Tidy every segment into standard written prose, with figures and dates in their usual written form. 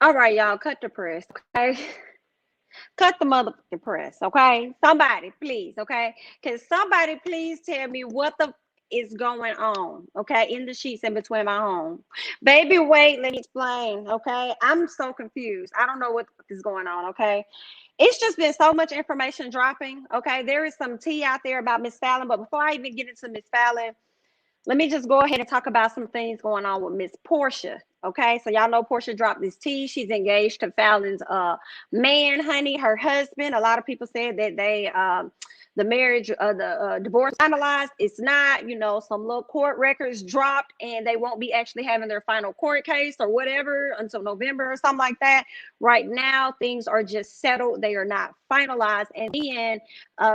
All right, y'all, cut the press, okay? Cut the motherfucking press, okay? Somebody, please, okay? Can somebody please tell me what the is going on, okay? In the sheets in between my home. Baby, wait, let me explain, okay? I'm so confused. I don't know what is going on, okay? It's just been so much information dropping, okay? There is some tea out there about Miss Fallon, but before I even get into Miss Fallon, let me just go ahead and talk about some things going on with Miss Porsha. Okay, so y'all know Porsha dropped this tea. She's engaged to Fallon's man, honey, her husband. A lot of people said that the marriage, the divorce finalized. It's not, you know, some little court records dropped, and they won't be actually having their final court case or whatever until November or something like that. Right now, things are just settled. They are not finalized. And then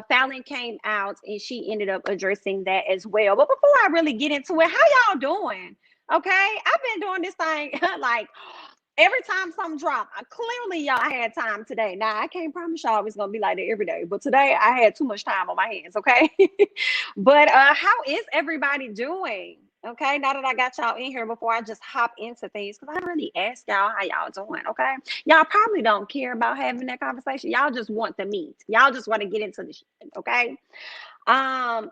Fallon came out and she ended up addressing that as well. But before I really get into it, how y'all doing? Okay, I've been doing this thing like every time something drop. Clearly, y'all had time today. Now I can't promise y'all it's gonna be like that every day, but today I had too much time on my hands. Okay, but how is everybody doing? Okay, now that I got y'all in here, before I just hop into things, because I really asked y'all how y'all doing. Okay, y'all probably don't care about having that conversation. Y'all just want the meat. Y'all just want to get into the shit. Okay. Um,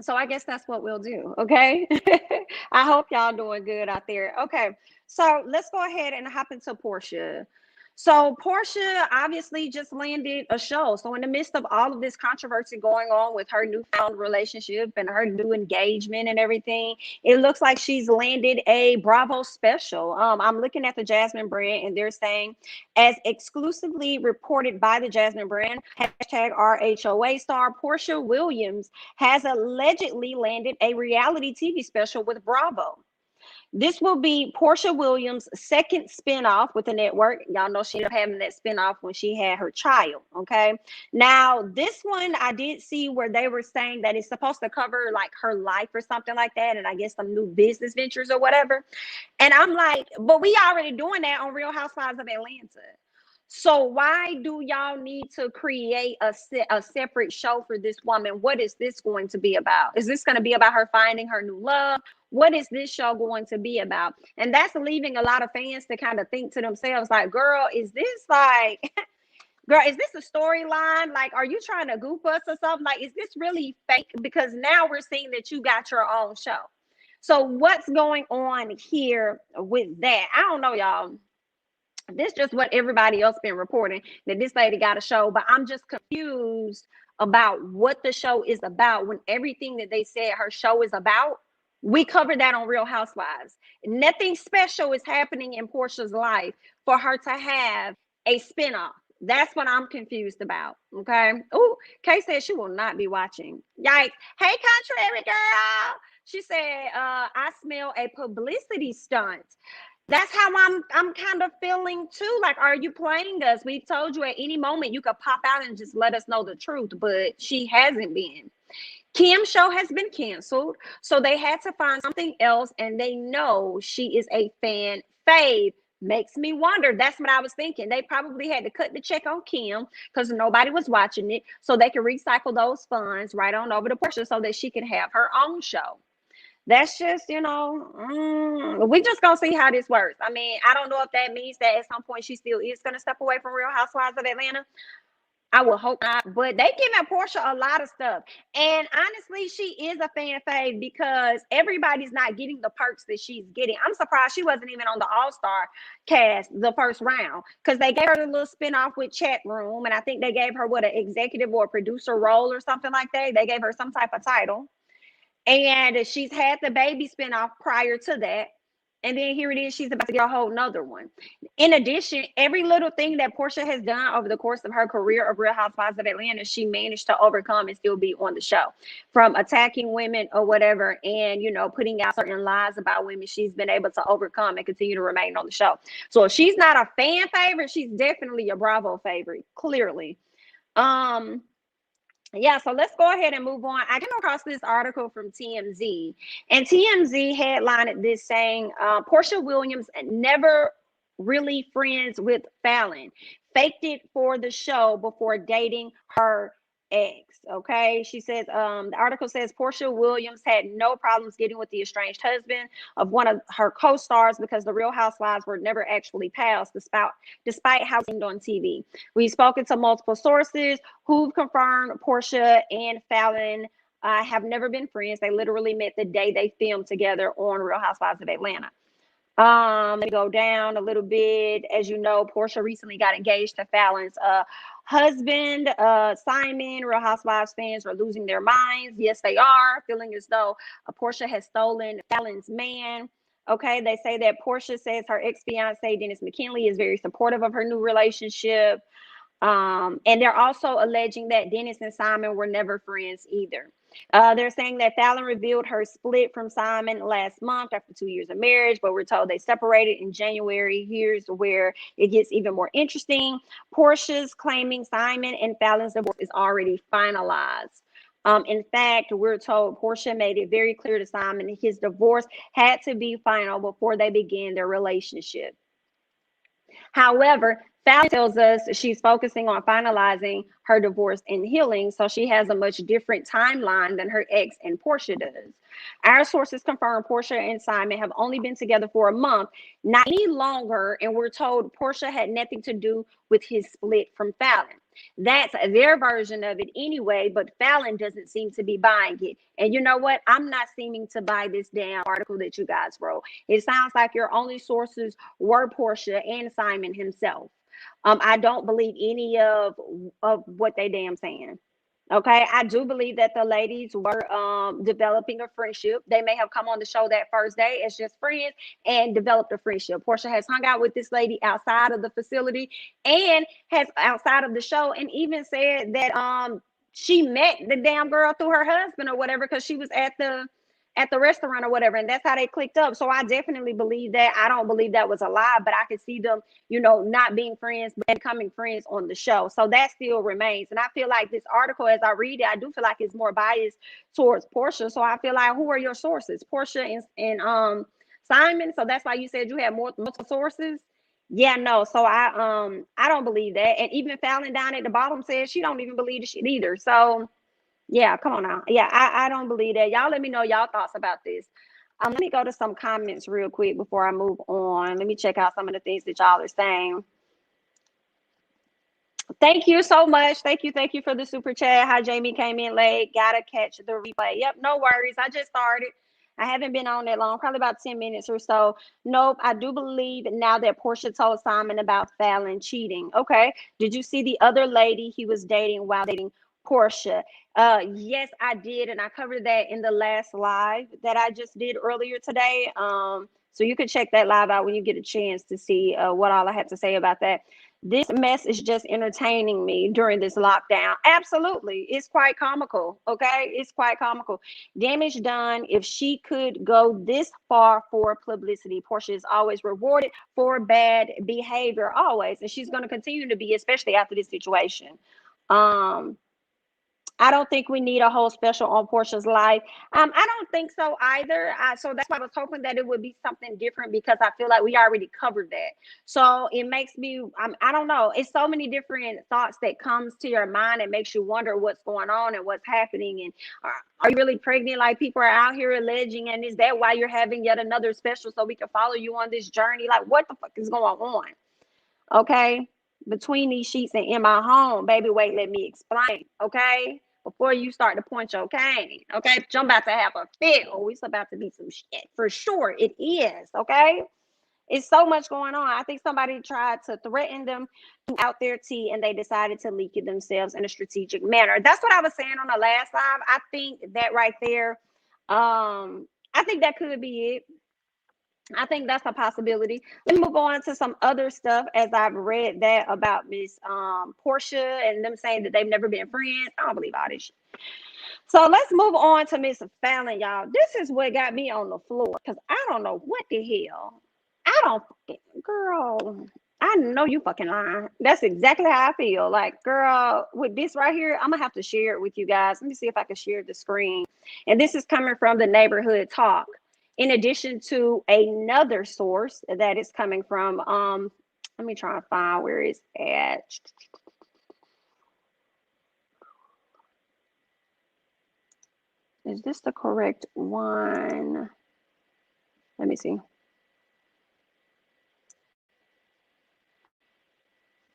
so I guess that's what we'll do. Okay. I hope y'all doing good out there. Okay. So let's go ahead and hop into Porsha. So Porsha obviously just landed a show. So in the midst of all of this controversy going on with her newfound relationship and her new engagement and everything, it looks like she's landed a Bravo special. I'm looking at the Jasmine brand and they're saying, as exclusively reported by the Jasmine brand, hashtag RHOA star Porsha Williams has allegedly landed a reality TV special with Bravo. This will be Porsha Williams' second spinoff with the network. Y'all know she ended up having that spinoff when she had her child. Okay. Now, this one I did see where they were saying that it's supposed to cover like her life or something like that, and I guess some new business ventures or whatever. And I'm like, but we already doing that on Real Housewives of Atlanta. So why do y'all need to create a separate show for this woman? What is this going to be about? Is this going to be about her finding her new love? What is this show going to be about? And that's leaving a lot of fans to kind of think to themselves, like, girl, is this like, girl, is this a storyline? Like, are you trying to goof us or something? Like, is this really fake? Because now we're seeing that you got your own show. So what's going on here with that? I don't know, y'all. This just what everybody else been reporting, that this lady got a show, but I'm just confused about what the show is about when everything that they said her show is about, we covered that on Real Housewives. Nothing special is happening in Porsha's life for her to have a spinoff. That's what I'm confused about. Okay. Oh, Kay said she will not be watching. Yikes. Hey, contrary girl. She said, I smell a publicity stunt. That's how I'm kind of feeling too. Like, are you playing us? We told you at any moment you could pop out and just let us know the truth, but she hasn't been. Kim's show has been canceled, so they had to find something else, and they know she is a fan fave. Makes me wonder. That's what I was thinking. They probably had to cut the check on Kim because nobody was watching it, so they could recycle those funds right on over to Porsha so that she could have her own show. That's just, we just gonna see how this works. I mean, I don't know if that means that at some point she still is gonna step away from Real Housewives of Atlanta. I will hope not, but they giving Porsha a lot of stuff. And honestly, she is a fan fave because everybody's not getting the perks that she's getting. I'm surprised she wasn't even on the All-Star cast the first round because they gave her a little spinoff with Chat Room. And I think they gave her what, an executive or producer role or something like that. They gave her some type of title. And she's had the baby spinoff prior to that. And then here it is, she's about to get a whole nother one. In addition, every little thing that Porsha has done over the course of her career of Real Housewives of Atlanta, she managed to overcome and still be on the show. From attacking women or whatever, and, putting out certain lies about women, she's been able to overcome and continue to remain on the show. So if she's not a fan favorite, she's definitely a Bravo favorite, clearly. Yeah, so let's go ahead and move on. I came across this article from TMZ, and TMZ headlined this saying, Porsha Williams never really friends with Fallon, faked it for the show before dating her ex. Okay, she says the article says Porsha Williams had no problems getting with the estranged husband of one of her co-stars because the Real Housewives were never actually pals, despite how it seemed on TV. We've spoken to multiple sources who've confirmed Porsha and Fallon have never been friends. They literally met the day they filmed together on Real Housewives of Atlanta. Let me go down a little bit. As you know, Porsha recently got engaged to Fallon's husband, Simon. Real Housewives fans are losing their minds. Yes, they are, feeling as though Porsha has stolen Fallon's man. Okay, they say that Porsha says her ex-fiance, Dennis McKinley, is very supportive of her new relationship. And they're also alleging that Dennis and Simon were never friends either. They're saying that Fallon revealed her split from Simon last month after 2 years of marriage, but we're told they separated in January. Here's where it gets even more interesting. Porsha's claiming Simon and Fallon's divorce is already finalized. In fact, we're told Porsha made it very clear to Simon his divorce had to be final before they began their relationship. However, Fallon tells us she's focusing on finalizing her divorce and healing, so she has a much different timeline than her ex and Porsha does. Our sources confirm Porsha and Simon have only been together for a month, not any longer, and we're told Porsha had nothing to do with his split from Fallon. That's their version of it anyway, but Fallon doesn't seem to be buying it. And you know what? I'm not seeming to buy this damn article that you guys wrote. It sounds like your only sources were Porsha and Simon himself. I don't believe any of what they damn saying. Okay, I do believe that the ladies were developing a friendship. They may have come on the show that first day as just friends and developed a friendship. Porsha has hung out with this lady outside of the facility and has outside of the show, and even said that she met the damn girl through her husband or whatever because she was at the restaurant or whatever, and that's how they clicked up. So I definitely believe that. I don't believe that was a lie, but I could see them, not being friends, but becoming friends on the show. So that still remains. And I feel like this article, as I read it, I do feel like it's more biased towards Porsha. So I feel like, who are your sources? Porsha and Simon. So that's why you said you had multiple sources. Yeah, no. So I don't believe that. And even Fallon down at the bottom says she don't even believe the shit either. So yeah, come on now. Yeah, I don't believe that. Y'all let me know y'all thoughts about this. Let me go to some comments real quick before I move on. Let me check out some of the things that y'all are saying. Thank you so much. Thank you for the super chat. Hi, Jamie came in late. Gotta catch the replay. Yep, no worries. I just started. I haven't been on that long, probably about 10 minutes or so. Nope, I do believe now that Porsha told Simon about Fallon cheating. Okay. Did you see the other lady he was dating while dating Porsha? Yes, I did, and I covered that in the last live that I just did earlier today. So you can check that live out when you get a chance to see what all I had to say about that. This mess is just entertaining me during this lockdown. Absolutely. It's quite comical. Okay. It's quite comical. Damage done. If she could go this far for publicity, Porsha is always rewarded for bad behavior, always. And she's going to continue to be, especially after this situation. I don't think we need a whole special on Porsha's life. I don't think so either. So that's why I was hoping that it would be something different because I feel like we already covered that. So it makes me, I don't know. It's so many different thoughts that comes to your mind and makes you wonder what's going on and what's happening. And are you really pregnant? Like people are out here alleging, and is that why you're having yet another special so we can follow you on this journey? Like what the fuck is going on? Okay. Between these sheets and in my home, baby, wait, let me explain. Okay. Before you start to point your cane, okay? But I'm about to have a fit. Oh, it's about to be some shit for sure. It is, okay? It's so much going on. I think somebody tried to threaten them out their tea, and they decided to leak it themselves in a strategic manner. That's what I was saying on the last live. I think that right there, I think that could be it. I think that's a possibility. Let me move on to some other stuff as I've read that about Miss Porsha and them saying that they've never been friends. I don't believe all this shit. So let's move on to Miss Fallon, y'all. This is what got me on the floor because I don't know what the hell. I don't, girl. I know you fucking lying. That's exactly how I feel. Like, girl, with this right here, I'm gonna have to share it with you guys. Let me see if I can share the screen. And this is coming from the neighborhood talk. In addition to another source that is coming from, let me try and find where it's at. Is this the correct one? Let me see.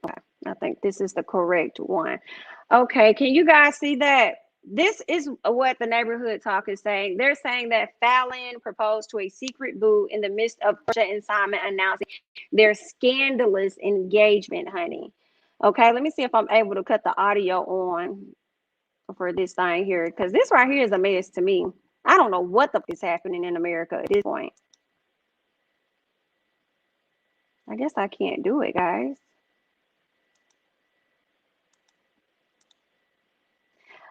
Okay, I think this is the correct one. Okay, can you guys see that? This is what the neighborhood talk is saying. They're saying that Falynn proposed to a secret boo in the midst of Porsha and Simon announcing their scandalous engagement, honey. Okay, let me see if I'm able to cut the audio on for this thing here, because this right here is a mess to me. I don't know what the f is happening in America at this point. I guess I can't do it, guys.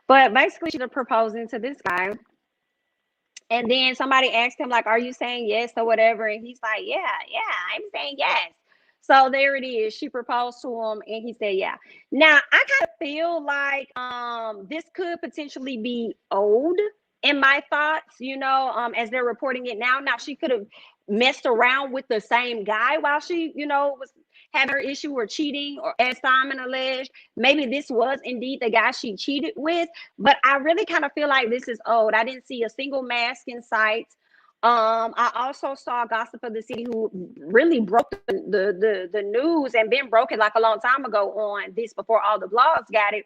But basically, she's proposing to this guy. And then somebody asked him, like, are you saying yes or whatever? And he's like, yeah, I'm saying yes. So there it is. She proposed to him and he said, yeah. Now, I kind of feel like this could potentially be old in my thoughts, as they're reporting it now. Now, she could have messed around with the same guy while she, was having her issue or cheating, or as Simon alleged, maybe this was indeed the guy she cheated with. But I really kind of feel like this is old. I didn't see a single mask in sight. I also saw Gossip of the City, who really broke the news and been broken like a long time ago on this before all the blogs got it.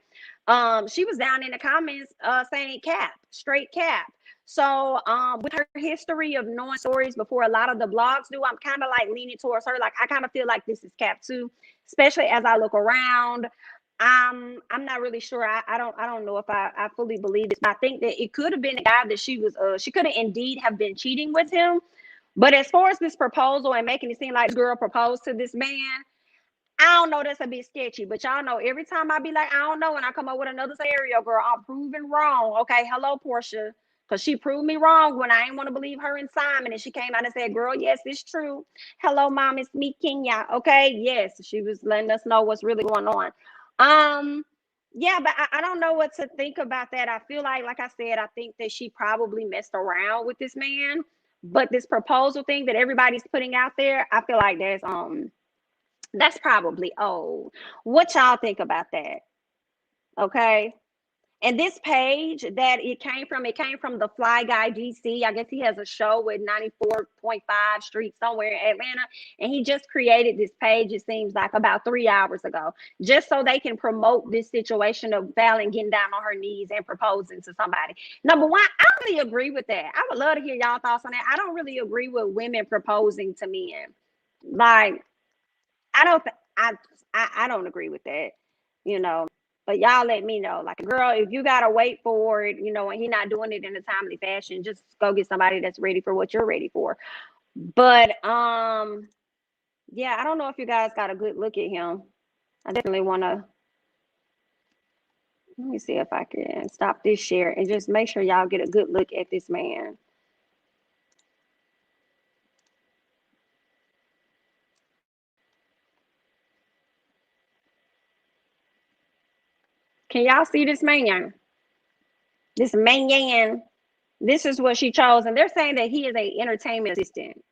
She was down in the comments saying cap, straight cap. So with her history of knowing stories before a lot of the blogs do, I'm kind of like leaning towards her. Like, I kind of feel like this is cap too, especially as I look around. I'm not really sure. I don't know if I fully believe this. I think that it could have been a guy that she could have indeed have been cheating with him. But as far as this proposal and making it seem like this girl proposed to this man, I don't know. That's a bit sketchy. But y'all know, every time I be like, I don't know, and I come up with another scenario, girl, I'm proven wrong. Okay, hello, Porsha. Because she proved me wrong when I didn't want to believe her and Simon. And she came out and said, girl, yes, it's true. Hello, mom, it's me, Kenya. Okay, yes, she was letting us know what's really going on. Yeah, but I don't know what to think about that. I feel like I said, I think that she probably messed around with this man. But this proposal thing that everybody's putting out there, I feel like that's probably old. What y'all think about that? Okay. And this page that it came from the Fly Guy GC. I guess he has a show with 94.5 Street somewhere in Atlanta. And he just created this page, it seems like, about 3 hours ago, just so they can promote this situation of Falynn getting down on her knees and proposing to somebody. Number one, I don't really agree with that. I would love to hear y'all thoughts on that. I don't really agree with women proposing to men. Like, I don't I don't agree with that, you know. But y'all let me know. Like, girl, if you gotta wait for it, and he's not doing it in a timely fashion, just go get somebody that's ready for what you're ready for. But yeah, I don't know if you guys got a good look at him. I definitely wanna let me see if I can stop this share and just make sure y'all get a good look at this man. Can y'all see this man? This man. This is what she chose, and they're saying that he is a entertainment assistant.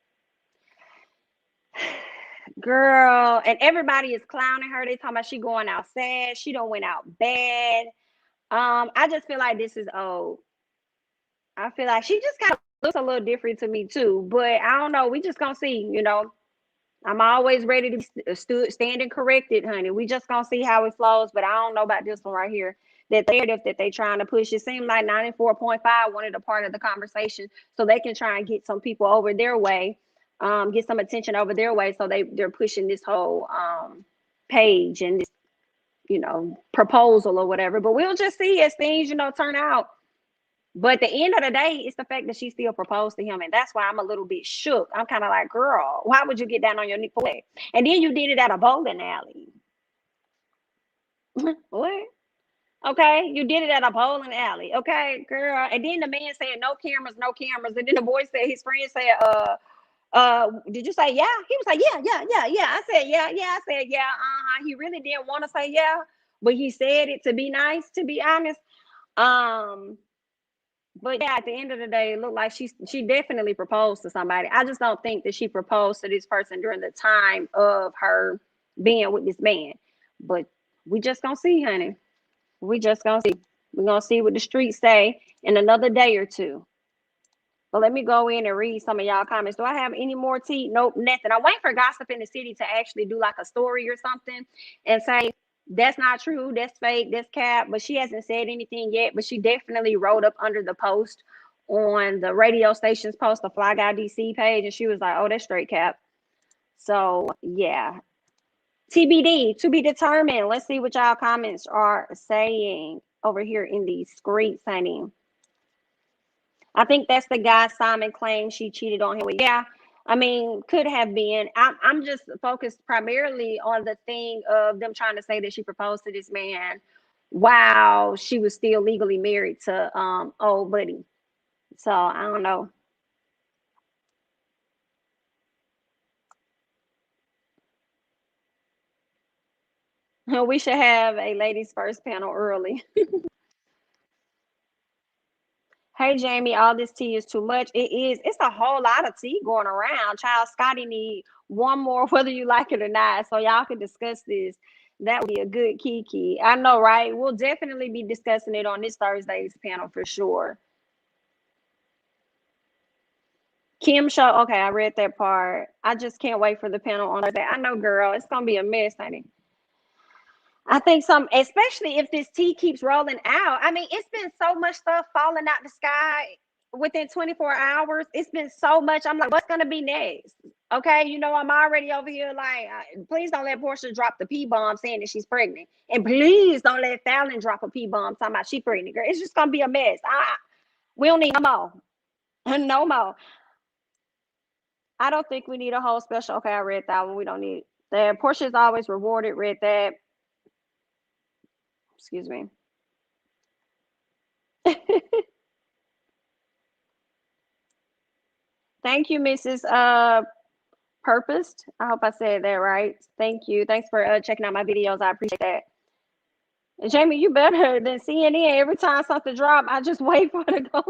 Girl, and everybody is clowning her. They talking about she going out sad. She don't went out bad. I just feel like this is old. I feel like she just kind of looks a little different to me too. But I don't know. We just gonna see. I'm always ready to be standing corrected, honey. We just gonna see how it flows. But I don't know about this one right here. That narrative that they trying to push. It seemed like 94.5 wanted a part of the conversation, so they can try and get some people over their way, get some attention over their way. So they're pushing this whole page and this, proposal or whatever. But we'll just see as things, turn out. But at the end of the day, it's the fact that she still proposed to him. And that's why I'm a little bit shook. I'm kind of like, girl, why would you get down on your knee for it? And then you did it at a bowling alley. What? Okay, you did it at a bowling alley. Okay, girl. And then the man said, no cameras, no cameras. And then the boy said, his friend said, did you say yeah? He was like, yeah. I said, yeah. I said, yeah, He really didn't want to say yeah, but he said it to be nice, to be honest. But yeah, at the end of the day, it looked like she definitely proposed to somebody. I just don't think that she proposed to this person during the time of her being with this man. But we just gonna see, honey. We just gonna see. We're gonna see what the streets say. in another day or two. But let me go in and read some of y'all comments. Do I have any more tea? Nope, nothing. I'm waiting for Gossip in the City to actually do like a story or something and say, that's not true, that's fake, that's cap. But she hasn't said anything yet. But she definitely wrote up under the post on the radio station's post, the Fly Guy DC page. And she was like, oh, that's straight cap. So, yeah. TBD, to be determined. Let's see what y'all comments are saying over here in these streets, honey. I think that's the guy Simon claims she cheated on him with. Yeah, I mean, could have been. I'm just focused primarily on the thing of them trying to say that she proposed to this man while she was still legally married to old buddy. So I don't know. We should have a ladies first panel early. Hey Jamie, all this tea is too much. It is. It's a whole lot of tea going around. Child Scotty need one more, whether you like it or not. So y'all can discuss this. That would be a good kiki. I know, right? We'll definitely be discussing it on this Thursday's panel for sure. Kim show. Okay, I read that part. I just can't wait for the panel on Thursday. I know, girl. It's gonna be a mess, honey. I think some, especially if this tea keeps rolling out. I mean, it's been so much stuff falling out the sky within 24 hours. It's been so much. I'm like, what's going to be next? Okay. You know, I'm already over here like, please don't let Porsha drop the P bomb saying that she's pregnant. And please don't let Falynn drop a P bomb talking about she's pregnant, girl. It's just going to be a mess. We don't need no more. No more. I don't think we need a whole special. Okay. I read that one. We don't need that. Porsha is always rewarded. Read that. Excuse me. Thank you, Mrs. Purposed. I hope I said that right. Thank you. Thanks for checking out my videos. I appreciate that. And Jamie, you better than CNN. Every time something drop, I just wait for it to go.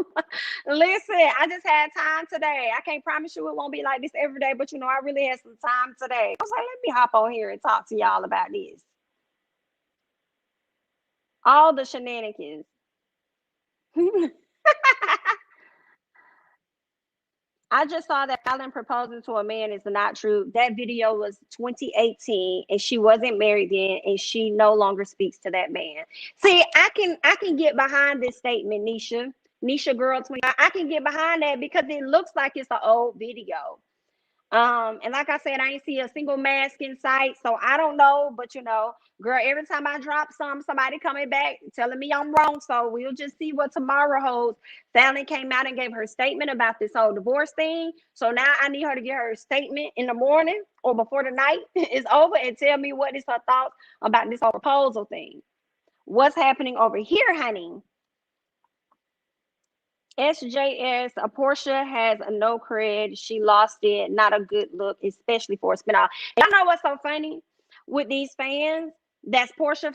Listen, I just had time today. I can't promise you it won't be like this every day, but you know, I really had some time today. I was like, let me hop on here and talk to y'all about this. All the shenanigans. I just saw that Falynn proposing to a man is not true. That video was 2018 and she wasn't married then and she no longer speaks to that man. See, I can get behind this statement, Nisha girl 25. I can get behind that because it looks like it's an old video. And like I said, I ain't see a single mask in sight, so I don't know. But you know, girl, every time I drop somebody coming back telling me I'm wrong. So we'll just see what tomorrow holds. Falynn came out and gave her statement about this whole divorce thing. So now I need her to get her statement in the morning or before the night is over and tell me what is her thoughts about this whole proposal thing. What's happening over here, honey? SJS, a Porsha has a no cred. She lost it. Not a good look, especially for a spinoff. And I know what's so funny with these fans? That's Porsha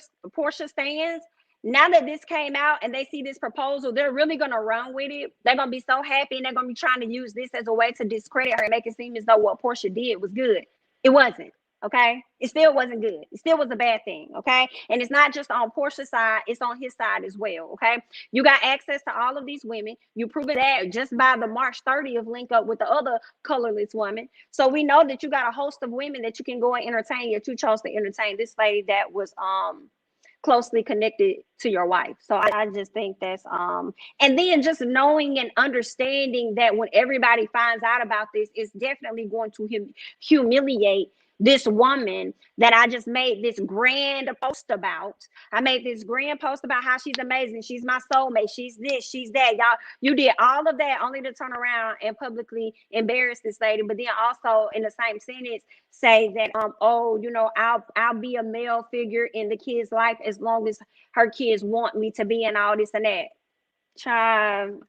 fans. Now that this came out and they see this proposal, they're really gonna run with it. They're gonna be so happy and they're gonna be trying to use this as a way to discredit her and make it seem as though what Porsha did was good. It wasn't. Okay, it still wasn't good. It still was a bad thing. Okay, and it's not just on Porsha's side, it's on his side as well. Okay, you got access to all of these women. You proven that just by the March 30th link up with the other colorless woman. So we know that you got a host of women that you can go and entertain, yet you chose to entertain this lady that was closely connected to your wife. So I just think that's and then just knowing and understanding that when everybody finds out about this, it's definitely going to humiliate this woman that I just made this grand post about. I made this grand post about how she's amazing. She's my soulmate. She's this, she's that. Y'all, you did all of that only to turn around and publicly embarrass this lady. But then also in the same sentence say that, oh, you know, I'll be a male figure in the kid's life as long as her kids want me to be and all this and that. Child.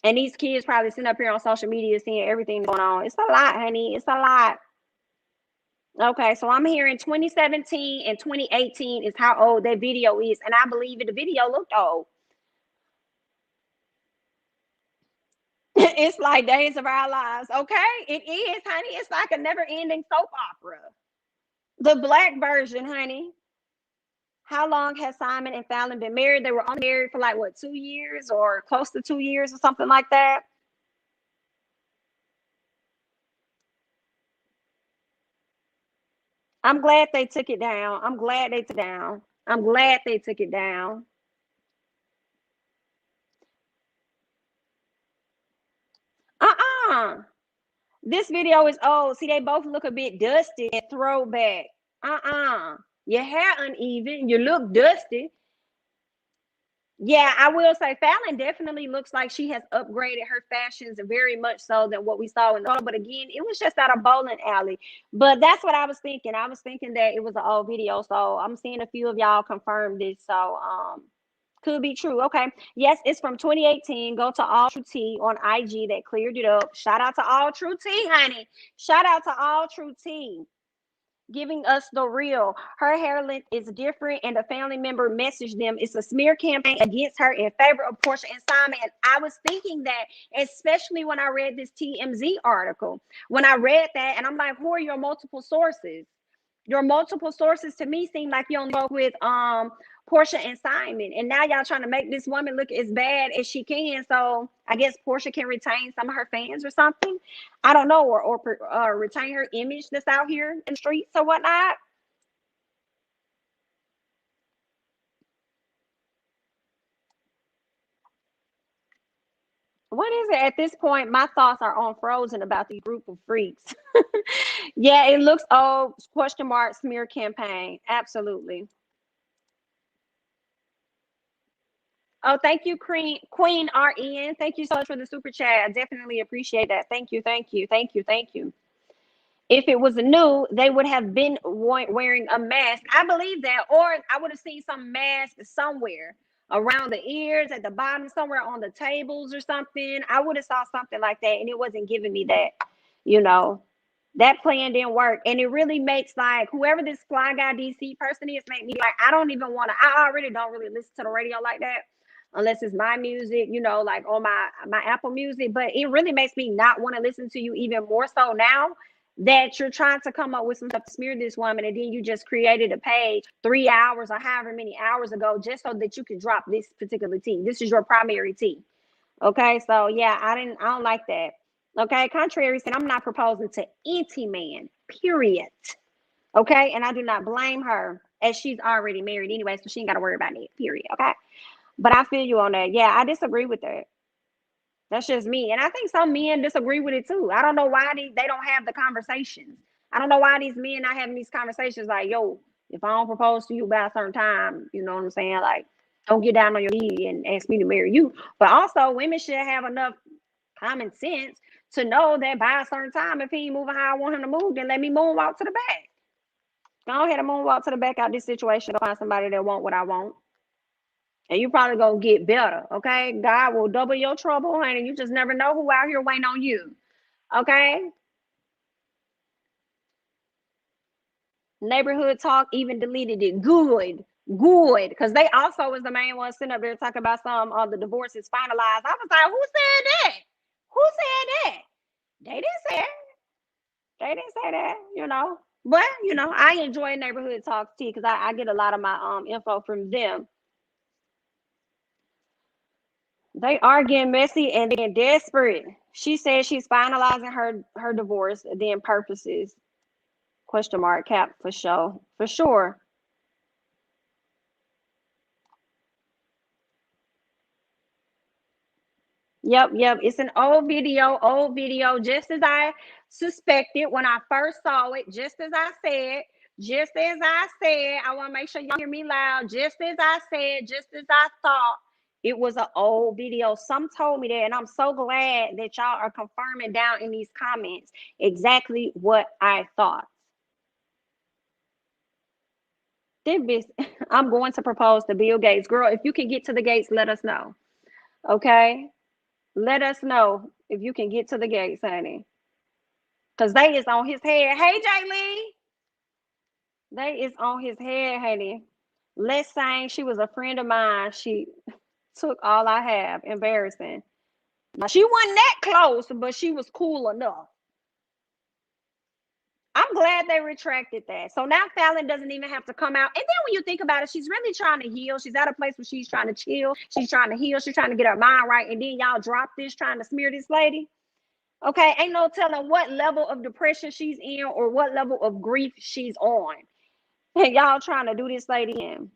And these kids probably sitting up here on social media seeing everything going on. It's a lot, honey. It's a lot. Okay, so I'm hearing 2017 and 2018 is how old that video is, and I believe it. The video looked old. It's like Days of Our Lives. Okay, it is, honey. It's like a never-ending soap opera. The black version, honey. How long has Simon and Falynn been married? They were only married for like, what, 2 years or close to 2 years or something like that. I'm glad they took it down. I'm glad they took it down. I'm glad they took it down. Uh-uh. This video is old. See, they both look a bit dusty and throwback. Your hair uneven. You look dusty. Yeah, I will say Falynn definitely looks like she has upgraded her fashions very much so than what we saw in the photo. But again, it was just at a bowling alley. But that's what I was thinking. I was thinking that it was an old video. So I'm seeing a few of y'all confirm this. So could be true. Okay. Yes, it's from 2018. Go to All True Tea on IG that cleared it up. Shout out to All True Tea, honey. Shout out to All True Tea, giving us the real. Her hair length is different, and a family member messaged them. It's a smear campaign against her in favor of Porsha and Simon. And I was thinking that, especially when I read this TMZ article. When I read that, and I'm like, who are your multiple sources? Your multiple sources to me seem like you only spoke with Porsha and Simon, and now y'all trying to make this woman look as bad as she can. So I guess Porsha can retain some of her fans or something. I don't know, or retain her image that's out here in the streets or whatnot. What is it at this point? My thoughts are on frozen about these group of freaks. Yeah, it looks old. Question mark smear campaign. Absolutely. Oh, thank you, Queen RN. Thank you so much for the super chat. I definitely appreciate that. Thank you, thank you, thank you, thank you. If it was new, they would have been wearing a mask. I believe that, or I would have seen some mask somewhere around the ears, at the bottom, somewhere on the tables or something. I would have saw something like that, and it wasn't giving me that. You know, that plan didn't work, and it really makes like whoever this Fly Guy DC person is, make me like I don't even want to. I already don't really listen to the radio like that unless it's my music, like on my Apple Music. But it really makes me not want to listen to you even more so now that you're trying to come up with some stuff to smear this woman, and then you just created a page 3 hours or however many hours ago just so that you can drop this particular tea. This is your primary tea. Okay, so yeah, I don't like that. Okay, contrary said, I'm not proposing to any man, period. Okay, and I do not blame her as she's already married anyway, so she ain't got to worry about it, period. Okay, but I feel you on that. Yeah, I disagree with that. That's just me. And I think some men disagree with it too. I don't know why they don't have the conversations. I don't know why these men not having these conversations like, yo, if I don't propose to you by a certain time, you know what I'm saying? Like, don't get down on your knee and ask me to marry you. But also, women should have enough common sense to know that by a certain time, if he ain't moving how I want him to move, then let me moonwalk to the back. Go ahead and moonwalk to the back out this situation to find somebody that want what I want. And you probably gonna get better, okay? God will double your trouble, honey. You just never know who out here waiting on you, okay? Neighborhood Talk even deleted it. Good, good, because they also was the main one sitting up there talking about some of the divorce is finalized. I was like, who said that? Who said that? They didn't say it. They didn't say that. But I enjoy Neighborhood Talks too because I get a lot of my info from them. They are getting messy and getting desperate. She says she's finalizing her divorce, then purposes. Question mark cap for sure. For sure. Yep. It's an old video, just as I suspected when I first saw it, just as I said, I want to make sure y'all hear me loud. Just as I said, just as I thought, it was an old video. Some told me that, and I'm so glad that y'all are confirming down in these comments exactly what I thought. I'm going to propose to Bill Gates. Girl, if you can get to the gates, let us know. Okay? Let us know if you can get to the gates, honey. Because they is on his head. Hey, Jay Lee. They is on his head, honey. Let's say she was a friend of mine. She took all I have. Embarrassing. Now, she wasn't that close, but she was cool enough. I'm glad they retracted that. So now Falynn doesn't even have to come out. And then when you think about it, she's really trying to heal. She's at a place where she's trying to chill. She's trying to heal. She's trying to get her mind right. And then y'all drop this trying to smear this lady. Okay, ain't no telling what level of depression she's in or what level of grief she's on. And y'all trying to do this lady in.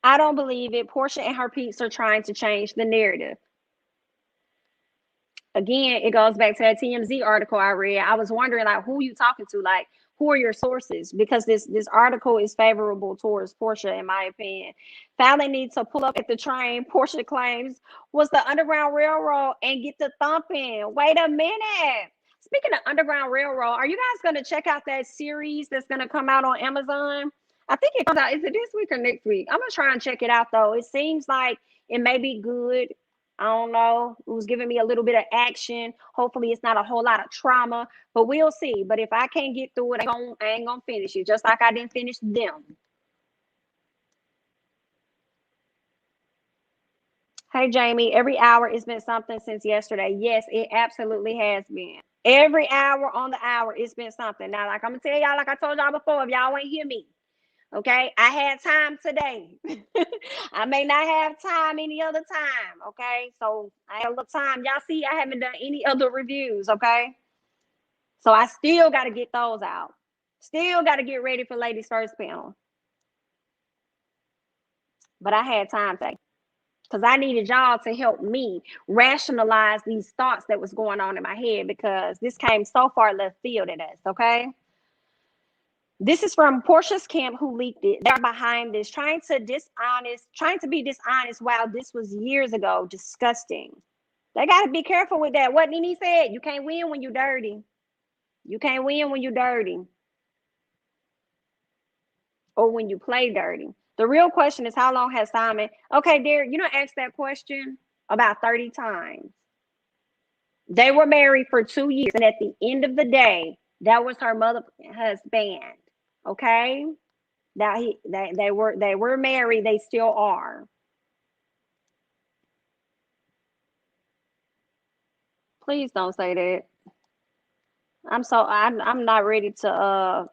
I don't believe it. Porsha and her peeps are trying to change the narrative. Again, it goes back to that TMZ article I read. I was wondering, like, who you talking to? Like, who are your sources? Because this article is favorable towards Porsha, in my opinion. Falynn needs to pull up at the train Porsha claims was the Underground Railroad and get the thumping. Wait a minute. Speaking of Underground Railroad, are you guys going to check out that series that's going to come out on Amazon? I think it comes out. Is it this week or next week? I'm going to try and check it out, though. It seems like it may be good. I don't know. It was giving me a little bit of action. Hopefully, it's not a whole lot of trauma, but we'll see. But if I can't get through it, I ain't gonna finish it. Just like I didn't finish them. Hey, Jamie. Every hour it's been something since yesterday. Yes, it absolutely has been. Every hour on the hour, it's been something. Now, like I'm gonna tell y'all, like I told y'all before, if y'all ain't hear me, okay, I had time today. I may not have time any other time. Okay, so I have a little time. Y'all see, I haven't done any other reviews. Okay, so I still got to get those out. Still got to get ready for ladies first panel. But I had time today because I needed y'all to help me rationalize these thoughts that was going on in my head because this came so far left field at us. Okay. This is from Porsha's camp who leaked it. They're behind this, trying to be dishonest. Wow, this was years ago. Disgusting. They got to be careful with that. What Nene said, you can't win when you're dirty. You can't win when you're dirty. Or when you play dirty. The real question is, how long has Simon? Okay, Derek, you don't ask that question about 30 times. They were married for 2 years. And at the end of the day, that was her mother husband. Okay, now they were married. They still are. Please don't say that. I'm not ready to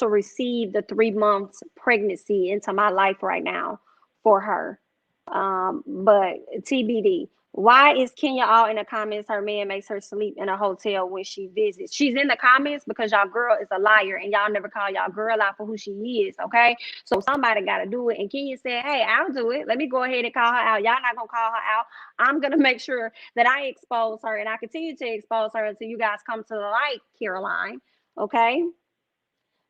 receive the 3 months pregnancy into my life right now for her. But TBD. Why is Kenya all in the comments? Her man makes her sleep in a hotel when she visits. She's in the comments because y'all girl is a liar and y'all never call y'all girl out for who she is. Okay. So somebody got to do it. And Kenya said, hey, I'll do it. Let me go ahead and call her out. Y'all not going to call her out. I'm going to make sure that I expose her and I continue to expose her until you guys come to the light, Caroline. Okay.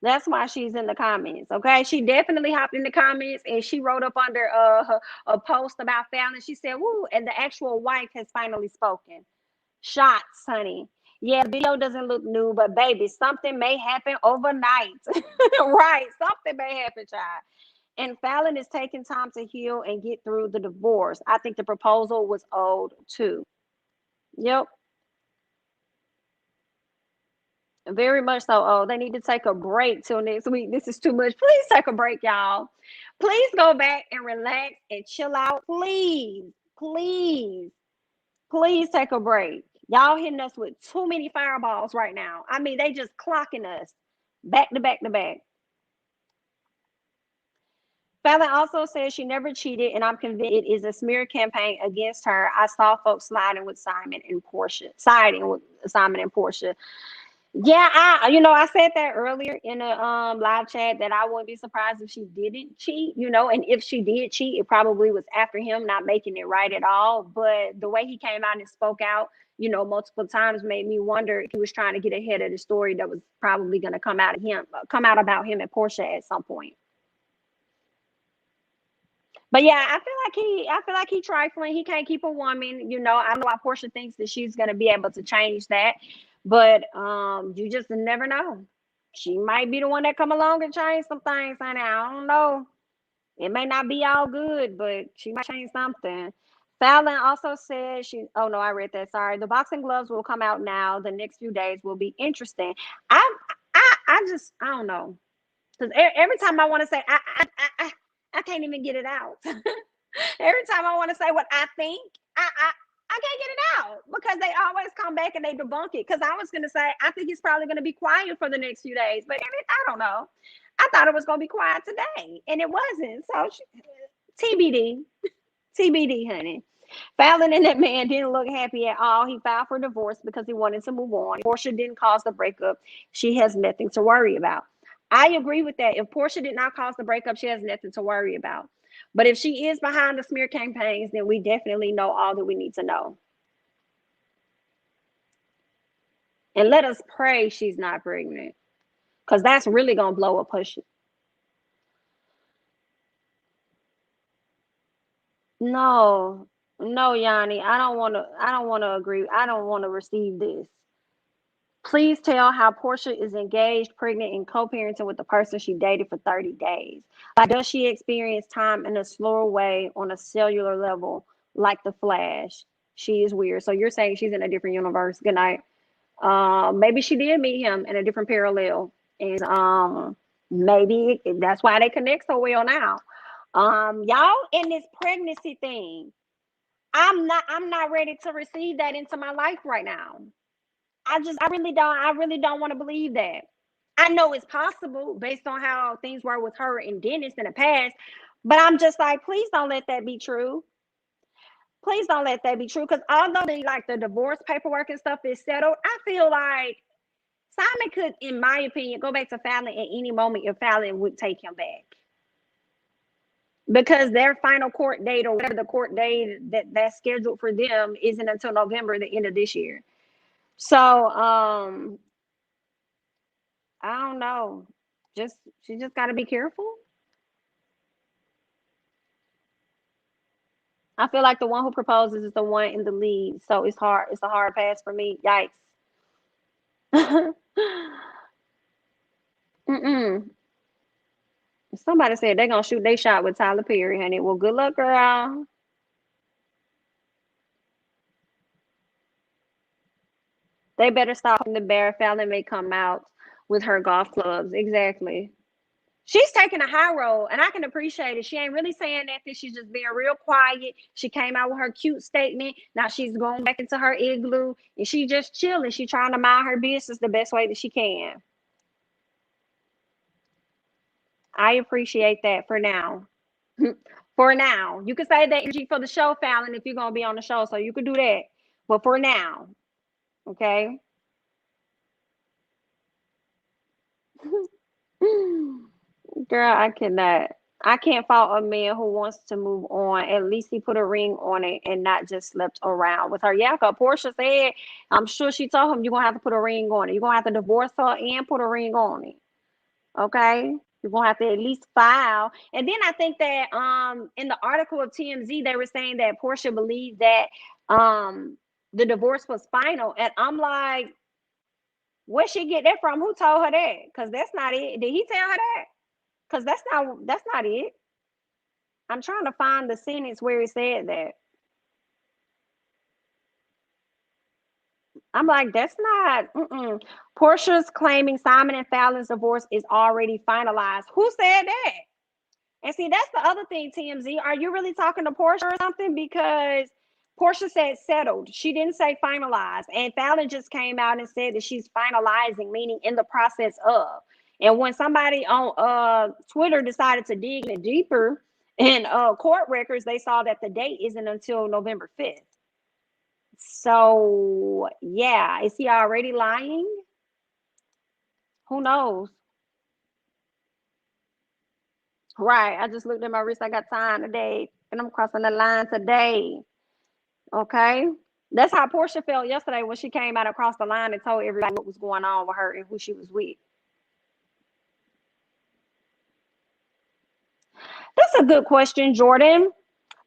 That's why she's in the comments. Okay. She definitely hopped in the comments and she wrote up under a post about Fallon. She said, woo, and the actual wife has finally spoken. Shots, honey. Yeah, the video doesn't look new, but baby, something may happen overnight. Right. Something may happen, child. And Fallon is taking time to heal and get through the divorce. I think the proposal was old too. Yep. Very much so. Oh, they need to take a break till next week. This is too much. Please take a break, y'all. Please go back and relax and chill out. Please, please, please take a break. Y'all hitting us with too many fireballs right now. I mean, they just clocking us back to back to back. Fallon also says she never cheated, and I'm convinced it is a smear campaign against her. I saw folks siding with Simon and Porsha. Yeah, I said that earlier in a live chat that I wouldn't be surprised if she didn't cheat, and if she did cheat, it probably was after him not making it right at all. But the way he came out and spoke out, multiple times made me wonder if he was trying to get ahead of the story that was probably going to come out about him and Porsha at some point. But yeah, I feel like he trifling. He can't keep a woman. I know why Porsha thinks that she's gonna be able to change that, but you just never know. She might be the one that come along and change some things, honey. I don't know. It may not be all good, but she might change something. Fallon also said oh no, I read that. Sorry. The boxing gloves will come out now. The next few days will be interesting. I don't know. Because every time I want to say I can't even get it out. Every time I want to say what I think, I can't get it out because they always come back and they debunk it. Because I was gonna say I think he's probably gonna be quiet for the next few days, but I don't know. I thought it was gonna be quiet today, and it wasn't. So TBD, TBD, honey. Fallon and that man didn't look happy at all. He filed for divorce because he wanted to move on. Porsha didn't cause the breakup. She has nothing to worry about. I agree with that. If Porsha did not cause the breakup, she has nothing to worry about. But if she is behind the smear campaigns, then we definitely know all that we need to know. And let us pray she's not pregnant, because that's really going to blow up her shit. No, no, Yanni, I don't want to agree. I don't want to receive this. Please tell how Porsha is engaged, pregnant, and co-parenting with the person she dated for 30 days. Like, does she experience time in a slower way on a cellular level, like the Flash? She is weird. So you're saying she's in a different universe. Good night. Maybe she did meet him in a different parallel, and maybe that's why they connect so well now. Y'all, in this pregnancy thing, I'm not ready to receive that into my life right now. I really don't want to believe that. I know it's possible based on how things were with her and Dennis in the past, but I'm just like, please don't let that be true. Please don't let that be true. Because although the divorce paperwork and stuff is settled, I feel like Simon could, in my opinion, go back to Fallon at any moment if Fallon would take him back. Because their final court date, or whatever the court date that's scheduled for them, isn't until November, the end of this year. So I don't know. She just got to be careful. I feel like the one who proposes is the one in the lead, so it's hard. It's a hard pass for me. Yikes. Mm-mm. Somebody said they're gonna shoot their shot with Tyler Perry, honey. Well, good luck, girl. They better stop the bear. Fallon may come out with her golf clubs. Exactly. She's taking a high road, and I can appreciate it. She ain't really saying that. She's just being real quiet. She came out with her cute statement. Now she's going back into her igloo, and she just chilling. She trying to mind her business the best way that she can. I appreciate that for now. For now, you can say that energy for the show, Fallon, if you're gonna be on the show, so you could do that. But for now, okay. Girl, I cannot. I can't fault a man who wants to move on. At least he put a ring on it and not just slept around with her. Yeah, because Porsha said, I'm sure she told him, you're going to have to put a ring on it. You're going to have to divorce her and put a ring on it. Okay? You're going to have to at least file. And then I think that in the article of TMZ, they were saying that Porsha believed that the divorce was final. And I'm like, where'd she get that from? Who told her that? Because that's not it. Did he tell her that? Because that's not it. I'm trying to find the sentence where it said that. I'm like, that's not. Portia's claiming Simon and Fallon's divorce is already finalized. Who said that? And see, that's the other thing, TMZ. Are you really talking to Porsha or something? Because Porsha said settled. She didn't say finalized. And Fallon just came out and said that she's finalizing, meaning in the process of. And when somebody on Twitter decided to dig in deeper in court records, they saw that the date isn't until November 5th. So, yeah, is he already lying? Who knows? Right. I just looked at my wrist. I got time today, and I'm crossing the line today. Okay. That's how Porsha felt yesterday when she came out across the line and told everybody what was going on with her and who she was with. That's a good question, Jordan.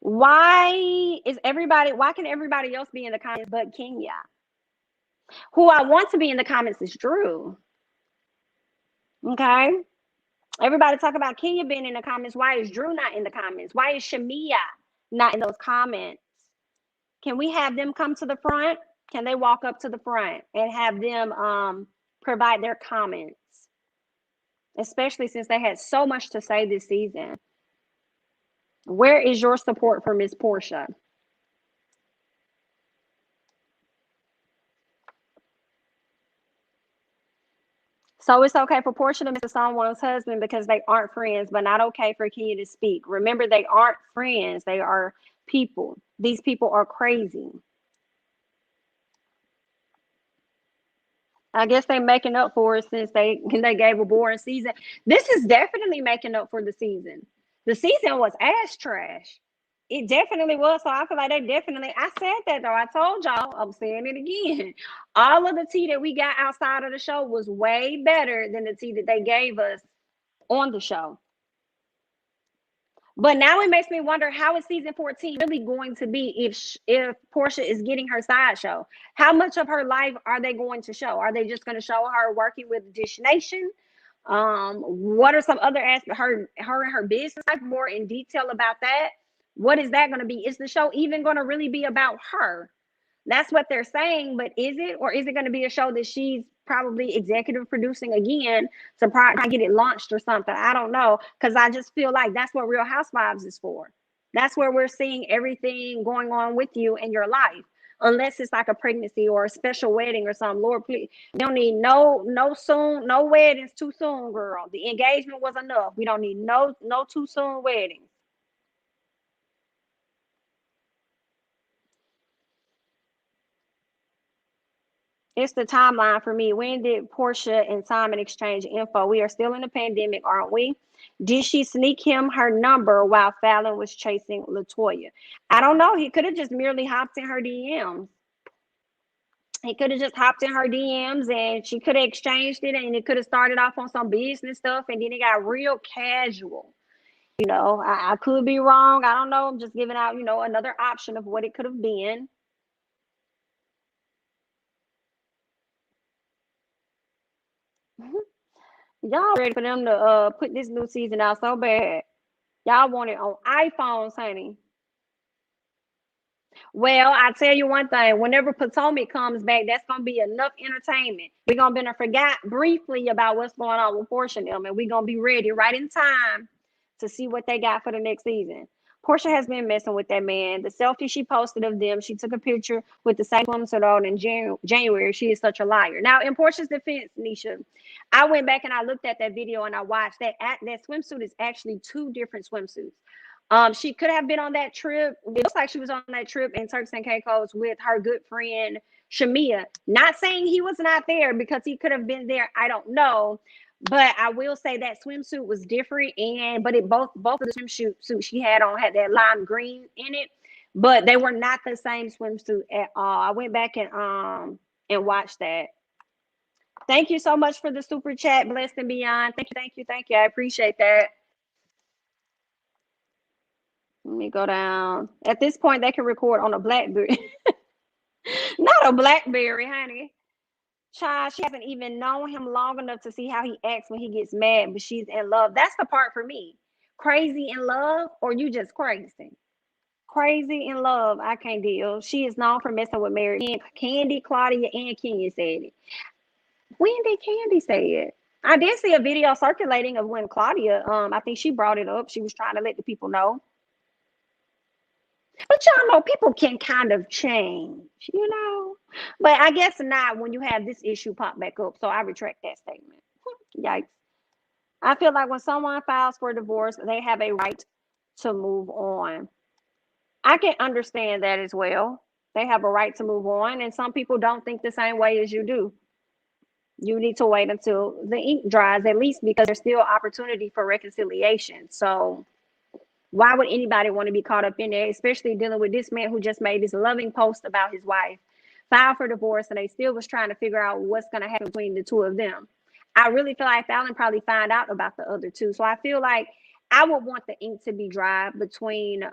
Why can everybody else be in the comments but Kenya? Who I want to be in the comments is Drew. Okay. Everybody talk about Kenya being in the comments. Why is Drew not in the comments? Why is Shamea not in those comments? Can we have them come to the front? Can they walk up to the front and have them provide their comments? Especially since they had so much to say this season. Where is your support for Miss Porsha? So it's okay for Porsha to miss someone's husband because they aren't friends, but not okay for Kenya to speak. Remember, they aren't friends. They are people. These people are crazy. I guess they making up for it since they gave a boring season. This is definitely making up for the season. The season was ass trash. It definitely was. So I feel like they definitely. I said that though. I told y'all. I'm saying it again. All of the tea that we got outside of the show was way better than the tea that they gave us on the show. But now it makes me wonder, how is season 14 really going to be if Porsha is getting her sideshow? How much of her life are they going to show? Are they just going to show her working with Dish Nation? What are some other aspects, her and her business life, more in detail about that? What is that going to be? Is the show even going to really be about her? That's what they're saying, but is it, or is it going to be a show that she's probably executive producing again to probably get it launched or something? I don't know, because I just feel like that's what Real Housewives is for. That's where we're seeing everything going on with you in your life, unless it's like a pregnancy or a special wedding or something. Lord, please, we don't need no weddings too soon, girl. The engagement was enough. We don't need no too soon weddings. It's the timeline for me. When did Porsha and Simon exchange info? We are still in the pandemic, aren't we? Did she sneak him her number while Falynn was chasing Latoya? I don't know. He could have just merely hopped in her DMs. He could have just hopped in her DMs and she could have exchanged it, and it could have started off on some business stuff and then it got real casual. I could be wrong. I don't know. I'm just giving out, another option of what it could have been. Y'all ready for them to put this new season out so bad. Y'all want it on iPhones, honey. Well, I tell you one thing, whenever Potomac comes back, that's gonna be enough entertainment. We're gonna be forgot briefly about what's going on with Porsha and them, and we're gonna be ready right in time to see what they got for the next season. Porsha has been messing with that man. The selfie she posted of them, she took a picture with the same swimsuit on in January. She is such a liar. Now, in Porsha's defense, Nisha, I went back and I looked at that video and I watched that. That swimsuit is actually two different swimsuits. She could have been on that trip. It looks like she was on that trip in Turks and Caicos with her good friend Shamea. Not saying he was not there, because he could have been there. I don't know. But I will say that swimsuit was different, but it both of the swimsuits she had on had that lime green in it, but they were not the same swimsuit at all. I went back and watched that. Thank you so much for the super chat, blessed and beyond. Thank you. I appreciate that. Let me go down. At this point, they can record on a BlackBerry. Not a BlackBerry, honey. Child, she hasn't even known him long enough to see how he acts when he gets mad, but she's in love. That's the part for me. Crazy in love, or you just crazy? Crazy in love, I can't deal. She is known for messing with Mary. Kandi, Claudia, and Kenya said it. When did Kandi say it? I did see a video circulating of when Claudia, I think she brought it up. She was trying to let the people know. But y'all know people can kind of change. But I guess not when you have this issue pop back up. So I retract that statement. Yikes. I feel like when someone files for divorce, they have a right to move on. I can understand that as well. They have a right to move on, and some people don't think the same way as you do. You need to wait until the ink dries, at least, because there's still opportunity for reconciliation. So why would anybody want to be caught up in there, especially dealing with this man who just made this loving post about his wife, filed for divorce, and they still was trying to figure out what's going to happen between the two of them. I really feel like Fallon probably found out about the other two. So I feel like I would want the ink to be dry between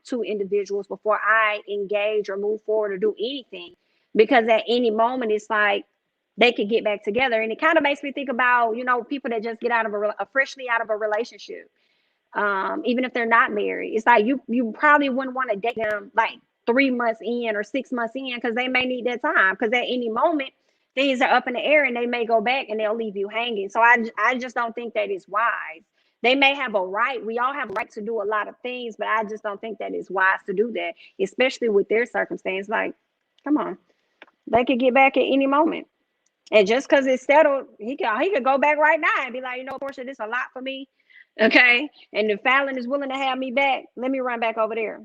two individuals before I engage or move forward or do anything. Because at any moment, it's like they could get back together. And it kind of makes me think about, people that just get out of freshly out of a relationship. Even if they're not married, it's like you probably wouldn't want to date them like 3 months in or 6 months in, because they may need that time, because at any moment things are up in the air and they may go back and they'll leave you hanging. So I just don't think that is wise. They may have a right. We all have a right to do a lot of things, but I just don't think that it's wise to do that, especially with their circumstance. Like, come on, they could get back at any moment. And just because it's settled, he could go back right now and be like, you know, Porsha, this is a lot for me. Okay. And if Falynn is willing to have me back, let me run back over there.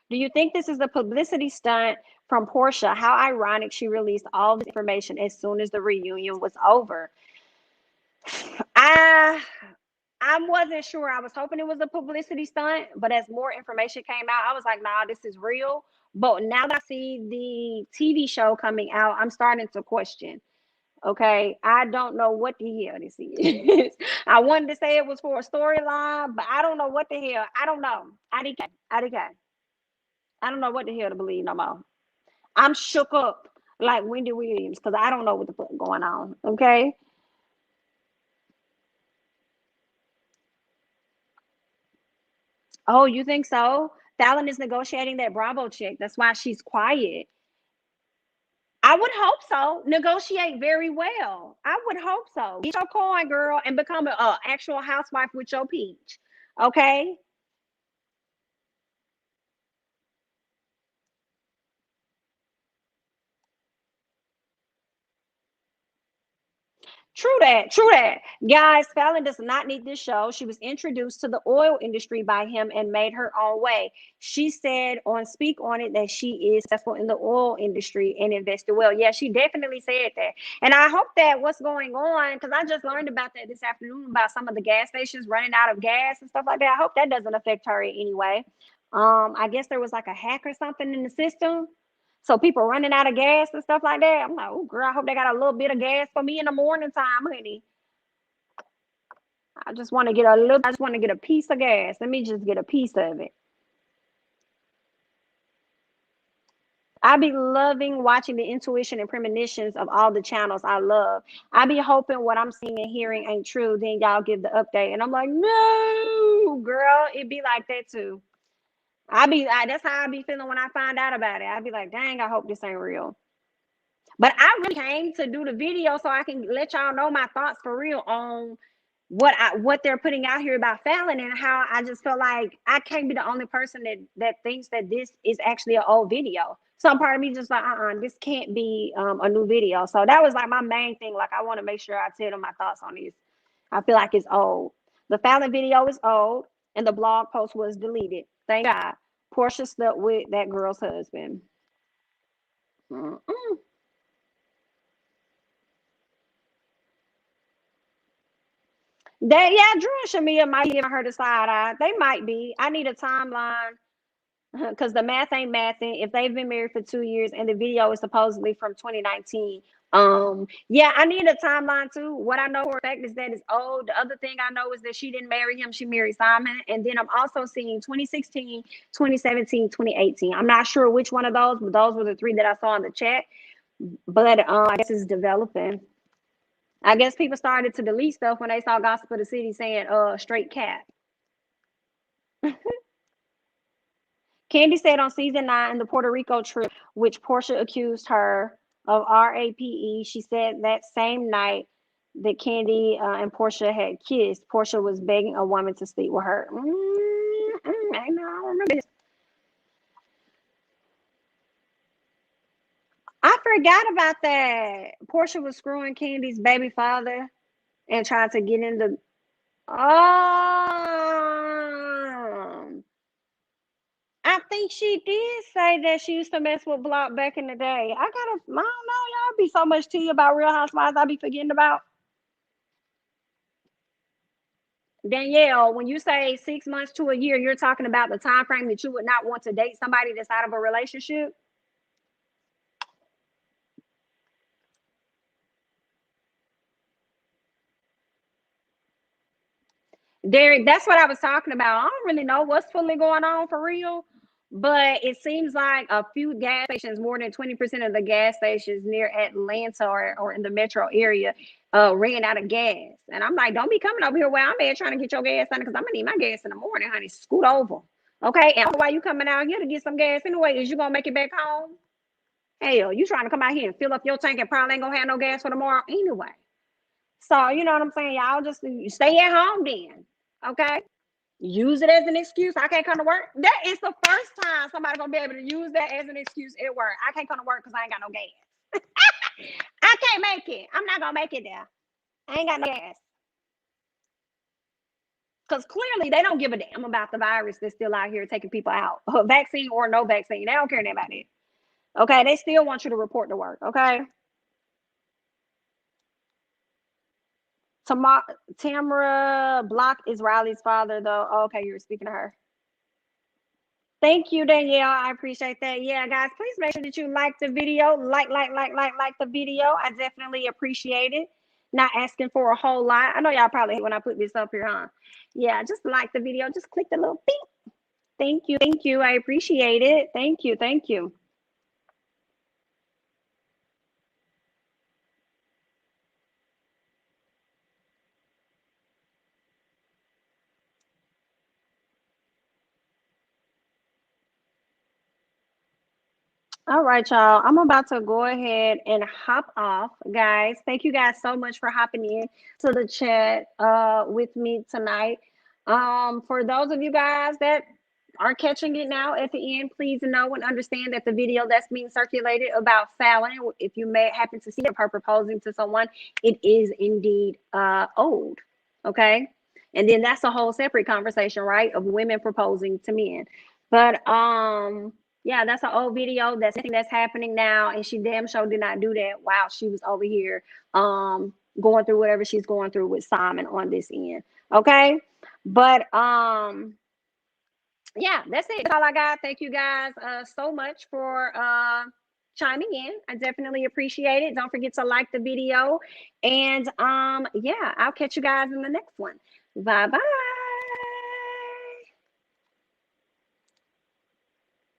Do you think this is a publicity stunt from Porsha? How ironic she released all this information as soon as the reunion was over. I I wasn't sure. I was hoping it was a publicity stunt, but as more information came out, I was like, nah, this is real. But now that I see the TV show coming out, I'm starting to question. Okay, I don't know what the hell this is. I wanted to say it was for a storyline, but I don't know what the hell. I don't know. IDK. I don't know what the hell to believe no more. I'm shook up like Wendy Williams because I don't know what the fuck going on. Okay. Oh, you think so? Fallon is negotiating that Bravo check. That's why she's quiet. I would hope so. Negotiate very well. I would hope so. Get your coin, girl, and become an actual housewife with your peach. Okay. True that. True that. Guys, Fallon does not need this show. She was introduced to the oil industry by him and made her own way. She said on Speak On It that she is successful in the oil industry and invested well. Yeah, she definitely said that. And I hope that what's going on, because I just learned about that this afternoon about some of the gas stations running out of gas and stuff like that. I hope that doesn't affect her in any way. I guess there was like a hack or something in the system. So people running out of gas and stuff like that. I'm like, oh girl, I hope they got a little bit of gas for me in the morning time, honey. I just want to get a little, I just want to get a piece of gas. Let me just get a piece of it. I be loving watching the intuition and premonitions of all the channels I love. I be hoping what I'm seeing and hearing ain't true. Then y'all give the update. And I'm like, no, girl, it be like that too. That's how I be feeling when I find out about it. I be like, dang, I hope this ain't real. But I really came to do the video so I can let y'all know my thoughts for real on what they're putting out here about Fallon and how I just feel like I can't be the only person that thinks that this is actually an old video. Some part of me just like, this can't be a new video. So that was like my main thing. Like I want to make sure I tell them my thoughts on this. I feel like it's old. The Fallon video is old, and the blog post was deleted. Thank God. Porsha slept with that girl's husband. Mm-mm. Yeah, Drew and Shamea might be giving her the side eye. They might be. I need a timeline because the math ain't mathing. If they've been married for 2 years and the video is supposedly from 2019, yeah, I need a timeline too. What I know for a fact is that it's old. The other thing I know is that she didn't marry him; she married Simon. And then I'm also seeing 2016, 2017, 2018. I'm not sure which one of those, but those were the three that I saw in the chat. But I guess it's developing. I guess people started to delete stuff when they saw Gossip of the City saying straight cat. Kandi said on season 9 the Puerto Rico trip, which Porsha accused her of RAPE, she said that same night that Kandi and Porsha had kissed, Porsha was begging a woman to sleep with her. I know, I remember this. I forgot about that. Porsha was screwing Kandi's baby father and tried to get into. Oh, I think she did say that she used to mess with Block back in the day. I don't know, y'all be so much tea about Real Housewives I be forgetting about. Danielle, when you say 6 months to a year, you're talking about the time frame that you would not want to date somebody that's out of a relationship. Derek, that's what I was talking about. I don't really know what's fully going on for real, but it seems like a few gas stations, more than 20% of the gas stations near Atlanta or in the metro area, ran out of gas. And I'm like, don't be coming over here where I'm at trying to get your gas on because I'm gonna need my gas in the morning, honey. Scoot over. Okay. And why you coming out here to get some gas anyway? Is you gonna make it back home? Hell, you trying to come out here and fill up your tank and probably ain't gonna have no gas for tomorrow anyway. So you know what I'm saying? Y'all just stay at home then. Okay. Use it as an excuse. I can't come to work. That is the first time somebody gonna be able to use that as an excuse at work. I can't come to work because I ain't got no gas. I can't make it. I'm not gonna make it there. I ain't got no gas. Because clearly they don't give a damn about the virus that's still out here taking people out. Vaccine or no vaccine. They don't care about it. Okay. They still want you to report to work. Okay. Tamara Block is Riley's father, though. Oh, okay, you were speaking to her. Thank you, Danielle. I appreciate that. Yeah, guys, please make sure that you like the video. Like the video. I definitely appreciate it. Not asking for a whole lot. I know y'all probably hate when I put this up here, huh? Yeah, just like the video. Just click the little beep. Thank you. Thank you. I appreciate it. Thank you. Thank you. All right, y'all. I'm about to go ahead and hop off, guys. Thank you guys so much for hopping in to the chat with me tonight. For those of you guys that are catching it now at the end, please know and understand that the video that's being circulated about Fallon, if you may happen to see of her proposing to someone, it is indeed old. Okay. And then that's a whole separate conversation, right? Of women proposing to men. But yeah, that's an old video. That's something that's happening now, and she damn sure did not do that while she was over here going through whatever she's going through with Simon on this end. Okay. But yeah, that's it. That's all I got. Thank you guys so much for chiming in. I definitely appreciate it. Don't forget to like the video. And yeah, I'll catch you guys in the next one. Bye bye.